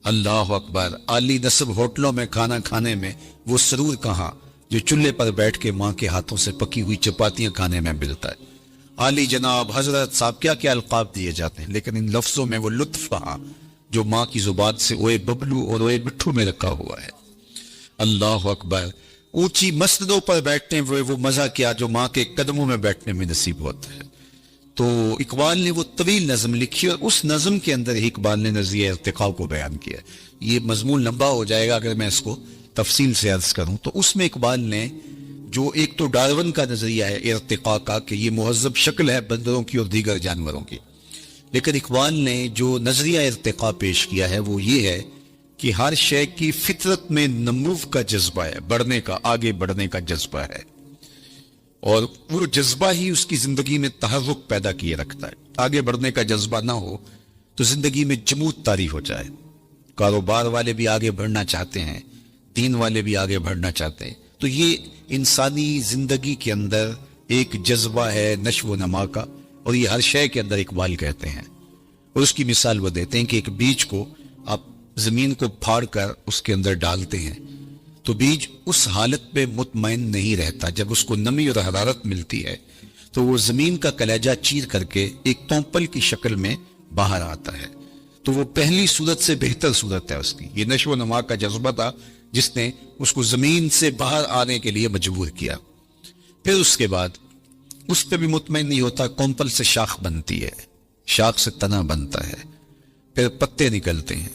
اللہ اکبر۔ عالی نصب ہوٹلوں میں کھانا کھانے میں وہ سرور کہاں جو چولہے پر بیٹھ کے ماں کے ہاتھوں سے پکی ہوئی چپاتیاں کھانے میں ملتا ہے۔ عالی جناب، حضرت صاحب، کیا کیا القاب دیے جاتے ہیں، لیکن ان لفظوں میں وہ لطف کہاں جو ماں کی زبان سے اوے ببلو اور اوے مٹھو میں رکھا ہوا ہے۔ اللہ اکبر۔ اونچی مسجدوں پر بیٹھنے وہ مزہ کیا جو ماں کے قدموں میں بیٹھنے میں نصیب ہوتا ہے۔ تو اقبال نے وہ طویل نظم لکھی اور اس نظم کے اندر ہی اقبال نے نظریہ ارتقاء کو بیان کیا۔ یہ مضمون لمبا ہو جائے گا اگر میں اس کو تفصیل سے عرض کروں تو اس میں اقبال نے جو ایک تو ڈارون کا نظریہ ہے ارتقاء کا کہ یہ مہذب شکل ہے بندروں کی اور دیگر جانوروں کی، لیکن اقبال نے جو نظریہ ارتقاء پیش کیا ہے وہ یہ ہے کہ ہر شے کی فطرت میں نمو کا جذبہ ہے، بڑھنے کا، آگے بڑھنے کا جذبہ ہے، اور وہ جذبہ ہی اس کی زندگی میں تحرک پیدا کیے رکھتا ہے۔ آگے بڑھنے کا جذبہ نہ ہو تو زندگی میں جمود طاری ہو جائے۔ کاروبار والے بھی آگے بڑھنا چاہتے ہیں، دین والے بھی آگے بڑھنا چاہتے ہیں، تو یہ انسانی زندگی کے اندر ایک جذبہ ہے نشو و نما کا، اور یہ ہر شے کے اندر اقبال کہتے ہیں۔ اور اس کی مثال وہ دیتے ہیں کہ ایک بیج کو آپ زمین کو پھاڑ کر اس کے اندر ڈالتے ہیں تو بیج اس حالت پہ مطمئن نہیں رہتا، جب اس کو نمی اور حرارت ملتی ہے تو وہ زمین کا کلیجہ چیر کر کے ایک تومپل کی شکل میں باہر آتا ہے۔ تو وہ پہلی صورت سے بہتر صورت ہے اس کی۔ یہ نشو و نما کا جذبہ تھا جس نے اس کو زمین سے باہر آنے کے لیے مجبور کیا۔ پھر اس کے بعد اس پہ بھی مطمئن نہیں ہوتا، کومپل سے شاخ بنتی ہے، شاخ سے تنا بنتا ہے، پھر پتے نکلتے ہیں،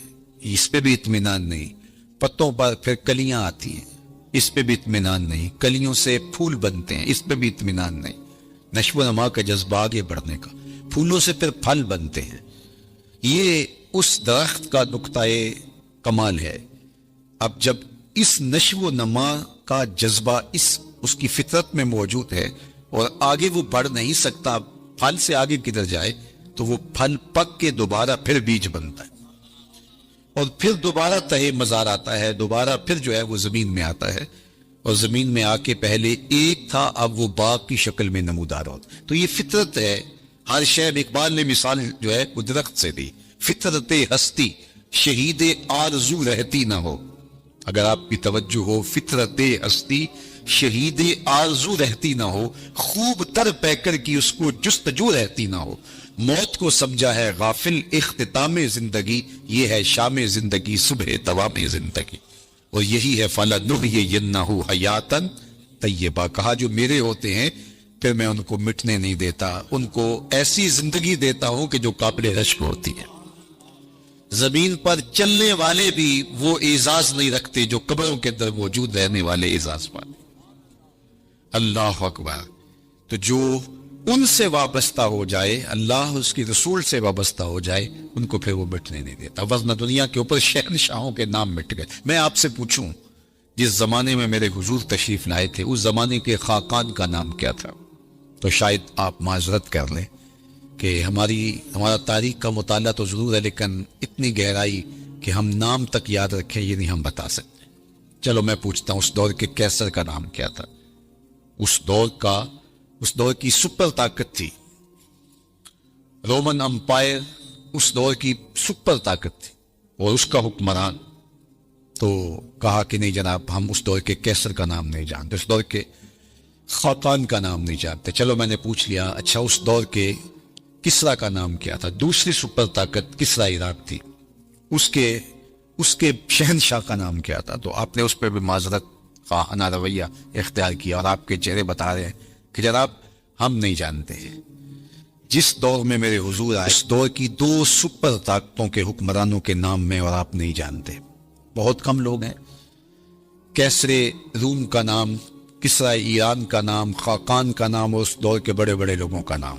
اس پہ بھی اطمینان نہیں، پتوں پر پھر کلیاں آتی ہیں، اس پہ بھی اطمینان نہیں، کلیوں سے پھول بنتے ہیں، اس پہ بھی اطمینان نہیں، نشو و نما کا جذبہ آگے بڑھنے کا، پھولوں سے پھر پھل بنتے ہیں۔ یہ اس درخت کا نقطۂ کمال ہے۔ اب جب اس نشو و نما کا جذبہ اس کی فطرت میں موجود ہے اور آگے وہ بڑھ نہیں سکتا، پھل سے آگے کدھر جائے، تو وہ پھل پک کے دوبارہ پھر بیج بنتا ہے، اور پھر دوبارہ تہے مزار آتا ہے، دوبارہ پھر جو ہے وہ زمین میں آتا ہے، اور زمین میں آ کے پہلے ایک تھا اب وہ باغ کی شکل میں نمودار ہوتا۔ تو یہ فطرت ہے۔ ہر شے میں اقبال نے مثال جو ہے وہ درخت سے دی۔ فطرت ہستی شہید آرزو رہتی نہ ہو، اگر آپ کی توجہ ہو، فطرت ہستی شہید آرزو رہتی نہ ہو، خوب تر پیکر کی اس کو جستجو رہتی نہ ہو، موت کو سمجھا ہے غافل اختتام زندگی، یہ ہے شام زندگی صبح توام زندگی، اور یہی ہے فَلَنُحْيِيَنَّهُ حَيَاتًا طیبہ۔ کہا جو میرے ہوتے ہیں پھر میں ان کو مٹنے نہیں دیتا، ان کو ایسی زندگی دیتا ہوں کہ جو قابل رشک ہوتی ہے۔ زمین پر چلنے والے بھی وہ اعزاز نہیں رکھتے جو قبروں کے اندر موجود رہنے والے اعزاز پاتے۔ اللہ اکبر۔ تو جو ان سے وابستہ ہو جائے، اللہ اس کی رسول سے وابستہ ہو جائے، ان کو پھر وہ مٹنے نہیں دیتا۔ ورنہ دنیا کے اوپر شہنشاہوں کے نام مٹ گئے۔ میں آپ سے پوچھوں، جس زمانے میں میرے حضور تشریف لائے تھے اس زمانے کے خاقان کا نام کیا تھا؟ تو شاید آپ معذرت کر لیں کہ ہمارا تاریخ کا مطالعہ تو ضرور ہے، لیکن اتنی گہرائی کہ ہم نام تک یاد رکھیں یہ نہیں ہم بتا سکتے۔ چلو میں پوچھتا ہوں، اس دور کے کیسر کا نام کیا تھا؟ اس دور کی سپر طاقت تھی رومن امپائر، اس دور کی سپر طاقت تھی، اور اس کا حکمران تو کہا کہ نہیں جناب ہم اس دور کے کیسر کا نام نہیں جانتے، اس دور کے خاقان کا نام نہیں جانتے۔ چلو میں نے پوچھ لیا، اچھا اس دور کے کسرا کا نام کیا تھا؟ دوسری سپر طاقت کسرا عراق تھی، اس کے شہنشاہ کا نام کیا تھا؟ تو آپ نے اس پہ بھی معذرت خواہانہ رویہ اختیار کیا، اور آپ کے چہرے بتا رہے ہیں کہ جناب ہم نہیں جانتے ہیں۔ جس دور میں میرے حضور آئے اس دور کی 2 سپر طاقتوں کے حکمرانوں کے نام میں اور آپ نہیں جانتے۔ بہت کم لوگ ہیں۔ کیسر روم کا نام، کسرا ایران کا نام، خاقان کا نام، اور اس دور کے بڑے بڑے لوگوں کا نام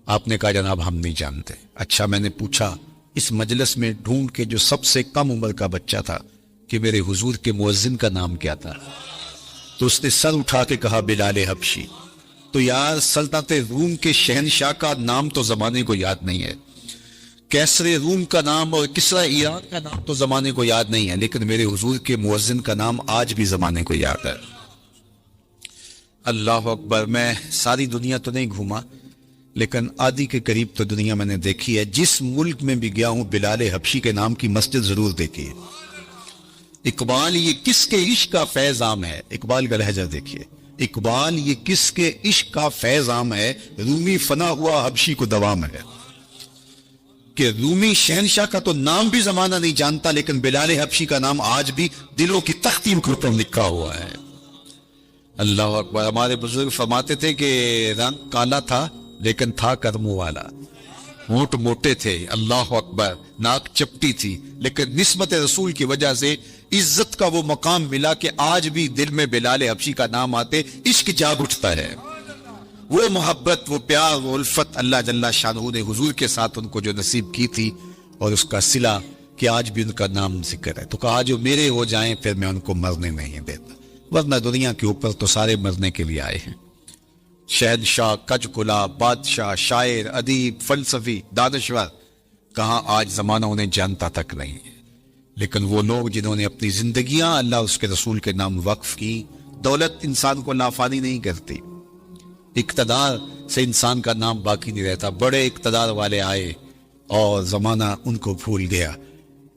آپ نے کہا جناب ہم نہیں جانتے۔ اچھا، میں نے پوچھا اس مجلس میں ڈھونڈ کے جو سب سے کم عمر کا بچہ تھا کہ میرے حضور کے مؤذن کا نام کیا تھا، تو اس نے سر اٹھا کے کہا بلال حبشی۔ تو یار سلطنت روم کے شہنشاہ کا نام تو زمانے کو یاد نہیں ہے، کیسر روم کا نام اور کسرا ایران کا نام تو زمانے کو یاد نہیں ہے، لیکن میرے حضور کے مؤذن کا نام آج بھی زمانے کو یاد ہے۔ اللہ اکبر۔ میں ساری دنیا تو نہیں گھوما، لیکن آدھی کے قریب تو دنیا میں نے دیکھی ہے۔ جس ملک میں بھی گیا ہوں بلال حبشی کے نام کی مسجد ضرور دیکھی ہے۔ اقبال یہ کس کے عشق کا فیض عام ہے، اقبال کا لہجہ دیکھیے، اقبال یہ کس کے عشق کا فیض عام ہے، رومی فنا ہوا حبشی کو دوام ہے۔ کہ رومی شہنشاہ کا تو نام بھی زمانہ نہیں جانتا، لیکن بلال حبشی کا نام آج بھی دلوں کی تختیوں کے اوپر لکھا ہوا ہے۔ اللہ اکبر۔ ہمارے بزرگ فرماتے تھے کہ رنگ کالا تھا لیکن تھا کرموں والا، ہونٹ موٹے تھے، اللہ اکبر، ناک چپٹی تھی، لیکن نسبت رسول کی وجہ سے عزت کا وہ مقام ملا کہ آج بھی دل میں بلال حبشی کا نام آتے عشق جاگ اٹھتا ہے۔ وہ محبت، وہ پیار، وہ الفت اللہ جل شانہ نے حضور کے ساتھ ان کو جو نصیب کی تھی، اور اس کا صلہ کہ آج بھی ان کا نام ذکر ہے۔ تو کہا جو میرے ہو جائیں پھر میں ان کو مرنے نہیں دیتا، ورنہ دنیا کے اوپر تو سارے مرنے کے لیے آئے ہیں۔ شہنشاہ، کج کلا، بادشاہ، شاعر، ادیب، فلسفی، دانشور، کہاں آج زمانہ انہیں جانتا تک نہیں ہے۔ لیکن وہ لوگ جنہوں نے اپنی زندگیاں اللہ اس کے رسول کے نام وقف کی۔ دولت انسان کو نافانی نہیں کرتی، اقتدار سے انسان کا نام باقی نہیں رہتا۔ بڑے اقتدار والے آئے اور زمانہ ان کو بھول گیا۔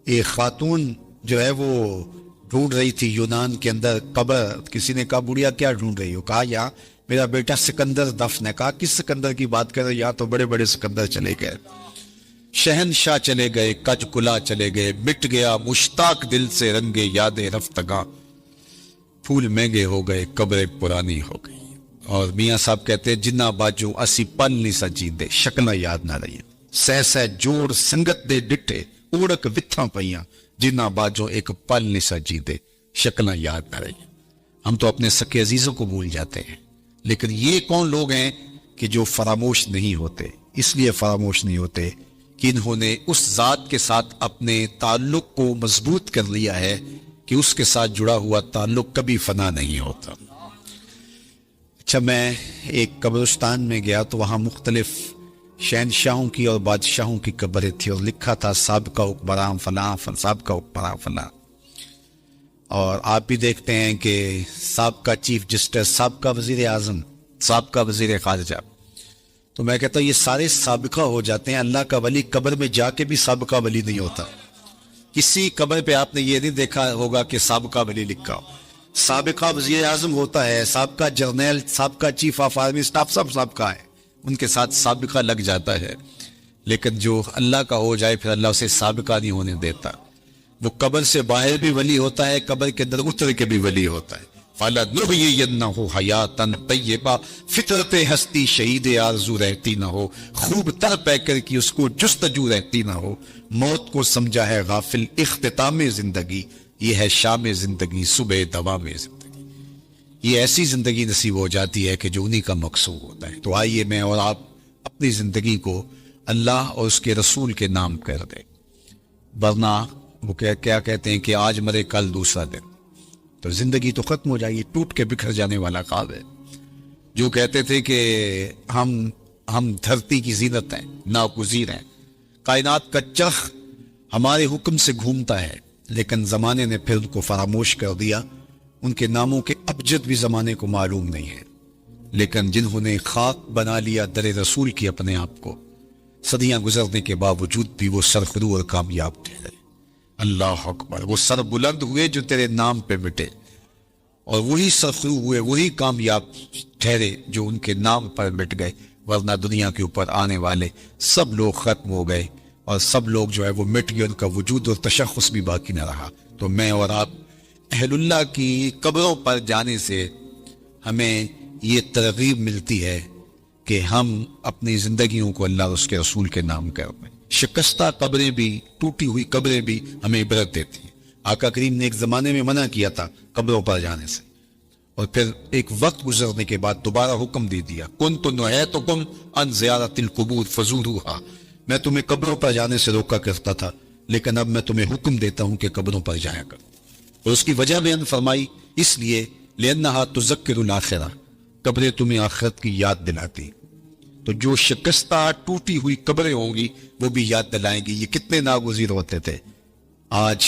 ایک خاتون جو ہے وہ ڈھونڈ رہی تھی یونان کے اندر قبر، کسی نے کہا بڑھیا کیا ڈھونڈ رہی ہو؟ کہا یا میرا بیٹا سکندر دفن ہے۔ کہا کس سکندر کی بات کر رہے؟ یا تو بڑے بڑے سکندر چلے گئے، شہنشاہ چلے گئے، کج کلا چلے گئے، مٹ گیا مشتاق دل سے رنگے یاد رفتگاں، پھول مہنگے ہو گئے، قبریں پرانی ہو گئی۔ اور میاں صاحب کہتے جنہ باجو اسی پل نہیں سجی دے، شکلیں یاد نہ رہی، سہ سہ جوڑ سنگت دے ڈٹھے، اوڑک وتھاں پئیاں، جنہ باجو ایک پل نہیں سجی دے، شکلیں یاد نہ رہی۔ ہم تو اپنے سکے عزیزوں کو بھول جاتے ہیں، لیکن یہ کون لوگ ہیں کہ جو فراموش نہیں ہوتے؟ اس لیے فراموش نہیں ہوتے کہ انہوں نے اس ذات کے ساتھ اپنے تعلق کو مضبوط کر لیا ہے کہ اس کے ساتھ جڑا ہوا تعلق کبھی فنا نہیں ہوتا۔ اچھا، میں ایک قبرستان میں گیا تو وہاں مختلف شہنشاہوں کی اور بادشاہوں کی قبریں تھی، اور لکھا تھا سابقہ حکمراں فلاں، سابقہ حکمراں فلاں۔ اور آپ بھی دیکھتے ہیں کہ سابقہ چیف جسٹس، سابقہ وزیر اعظم، سابقہ وزیر خارجہ۔ تو میں کہتا ہوں یہ سارے سابقہ ہو جاتے ہیں، اللہ کا ولی قبر میں جا کے بھی سابقہ ولی نہیں ہوتا۔ کسی قبر پہ آپ نے یہ نہیں دیکھا ہوگا کہ سابقہ ولی لکھا ہو۔ سابقہ وزیر اعظم ہوتا ہے، سابقہ جرنیل، سابقہ چیف آف آرمی اسٹاف، سب سابقہ ہے، ان کے ساتھ سابقہ لگ جاتا ہے۔ لیکن جو اللہ کا ہو جائے پھر اللہ اسے سابقہ نہیں ہونے دیتا۔ وہ قبر سے باہر بھی ولی ہوتا ہے، قبر کے اندر اتر کے بھی ولی ہوتا ہے۔ فَلَنُحْيِيَنَّهُ حَيَاتًا طَيِّبَةً، فطرت ہستی شہید آرزو رہتی نہ ہو، خوب تر پہ کر کی اس کو جستجو رہتی نہ ہو، موت کو سمجھا ہے غافل اختتام زندگی، یہ ہے شام زندگی صبح دوام زندگی۔ یہ ایسی زندگی نصیب ہو جاتی ہے کہ جو انہی کا مقصود ہوتا ہے۔ تو آئیے میں اور آپ اپنی زندگی کو اللہ اور اس کے رسول کے نام کر دیں، ورنہ وہ کیا کہتے ہیں کہ آج مرے کل دوسرا دن، تو زندگی تو ختم ہو جائے گی، ٹوٹ کے بکھر جانے والا خواب ہے۔ جو کہتے تھے کہ ہم دھرتی کی زینت ہیں، ناگزیر ہیں، کائنات کا چرخ ہمارے حکم سے گھومتا ہے، لیکن زمانے نے پھر ان کو فراموش کر دیا۔ ان کے ناموں کے ابجد بھی زمانے کو معلوم نہیں ہے، لیکن جنہوں نے خاک بنا لیا در رسول کی اپنے آپ کو، صدیاں گزرنے کے باوجود بھی وہ سرخرو اور کامیاب ٹھہرے۔ اللہ اکبر۔ وہ سر بلند ہوئے جو تیرے نام پہ مٹے، اور وہی سرخرو ہوئے، وہی کامیاب ٹھہرے جو ان کے نام پر مٹ گئے، ورنہ دنیا کے اوپر آنے والے سب لوگ ختم ہو گئے، اور سب لوگ جو ہے وہ مٹ گئے، ان کا وجود اور تشخص بھی باقی نہ رہا۔ تو میں اور آپ اہل اللہ کی قبروں پر جانے سے ہمیں یہ ترغیب ملتی ہے کہ ہم اپنی زندگیوں کو اللہ اور اس کے رسول کے نام کریں. شکستہ قبریں بھی، ٹوٹی ہوئی قبریں بھی ہمیں عبرت دیتی ہیں. آقا کریم نے ایک زمانے میں منع کیا تھا قبروں پر جانے سے، اور پھر ایک وقت گزرنے کے بعد دوبارہ حکم دے دیا، کنت نہیتکم عن زیارت القبور فزوروها. میں تمہیں قبروں پر جانے سے روکا کرتا تھا، لیکن اب میں تمہیں حکم دیتا ہوں کہ قبروں پر جایا کرو. اور اس کی وجہ بیان فرمائی، اس لیے لأنها تذکر الآخرہ، قبریں تمہیں آخرت کی یاد دلاتی. تو جو شکستہ ٹوٹی ہوئی قبریں ہوں گی وہ بھی یاد دلائیں گی یہ کتنے ناگزیر ہوتے تھے. آج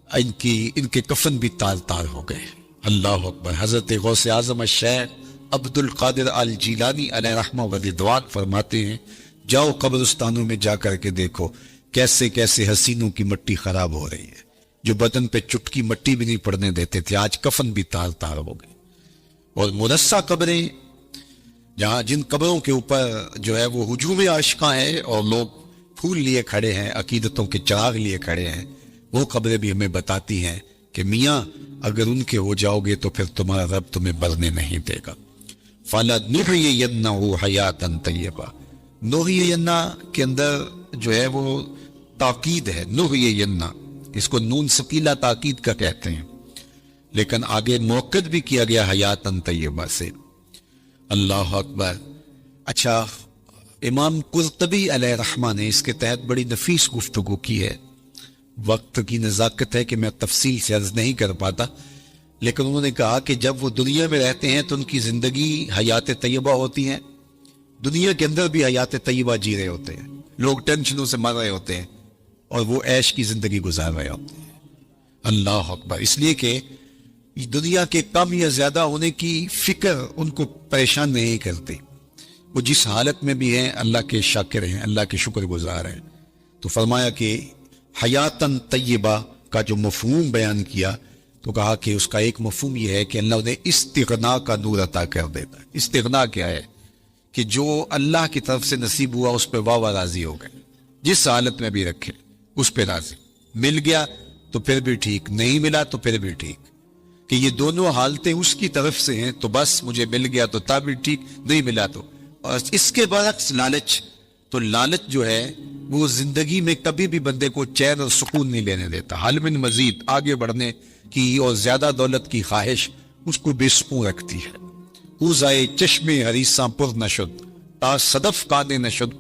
ان کے کفن بھی تار تار ہو گئے. اللہ اکبر. حضرت غوث اعظم الشیخ عبد القادر الجیلانی علیہ رحمہ و رضوان فرماتے ہیں، جاؤ قبرستانوں میں جا کر کے دیکھو کیسے کیسے حسینوں کی مٹی خراب ہو رہی ہے. جو بدن پہ چٹکی مٹی بھی نہیں پڑنے دیتے تھے، آج کفن بھی تار تار ہو گئے. اور مرصع قبریں، جہاں جن قبروں کے اوپر جو ہے وہ ہجوم عاشقاں ہیں اور لوگ پھول لیے کھڑے ہیں، عقیدتوں کے چراغ لیے کھڑے ہیں، وہ قبریں بھی ہمیں بتاتی ہیں کہ میاں اگر ان کے ہو جاؤ گے تو پھر تمہارا رب تمہیں برنے نہیں دے گا. فَلَنُحْيِيَنَّهُ حَيَاةً طَيِّبَةً. نُحْيِيَنَّ کے اندر جو ہے وہ تاکید ہے. نُحْيِيَنَّ اس کو نون ثقیلہ تاکید کا کہتے ہیں، لیکن آگے موقد بھی کیا گیا حیاتاً طیبہ سے. اللہ اکبر. اچھا، امام قرطبی علیہ رحمہ نے اس کے تحت بڑی نفیس گفتگو کی ہے. وقت کی نزاکت ہے کہ میں تفصیل سے عرض نہیں کر پاتا، لیکن انہوں نے کہا کہ جب وہ دنیا میں رہتے ہیں تو ان کی زندگی حیات طیبہ ہوتی ہیں، دنیا کے اندر بھی حیات طیبہ جی رہے ہوتے ہیں، لوگ ٹینشنوں سے مر رہے ہوتے ہیں اور وہ عیش کی زندگی گزار رہے ہوتے ہیں. اللہ اکبر. اس لیے کہ دنیا کے کم یا زیادہ ہونے کی فکر ان کو پریشان نہیں کرتی. وہ جس حالت میں بھی ہیں اللہ کے شاکر ہیں، اللہ کے شکر گزار ہیں. تو فرمایا کہ حیاتاً طیبہ کا جو مفہوم بیان کیا تو کہا کہ اس کا ایک مفہوم یہ ہے کہ اللہ انہیں استغنا کا نور عطا کر دیتا ہے. استغنا کیا ہے؟ کہ جو اللہ کی طرف سے نصیب ہوا اس پہ واہ راضی ہو گئے، جس حالت میں بھی رکھے اس پہ راضی. مل گیا تو پھر بھی ٹھیک، نہیں ملا تو پھر بھی ٹھیک، کہ یہ دونوں حالتیں اس کی طرف سے ہیں. تو بس مجھے مل گیا تو تا بھی ٹھیک، نہیں ملا تو. اور اس کے برعکس لالچ، تو لالچ جو ہے وہ زندگی میں کبھی بھی بندے کو چین اور سکون نہیں لینے دیتا. حل من مزید، آگے بڑھنے کی اور زیادہ دولت کی خواہش اس کو بے سکون رکھتی ہے. کوزائے چشم حریصاں پر نشد، تا صدف کانے نشد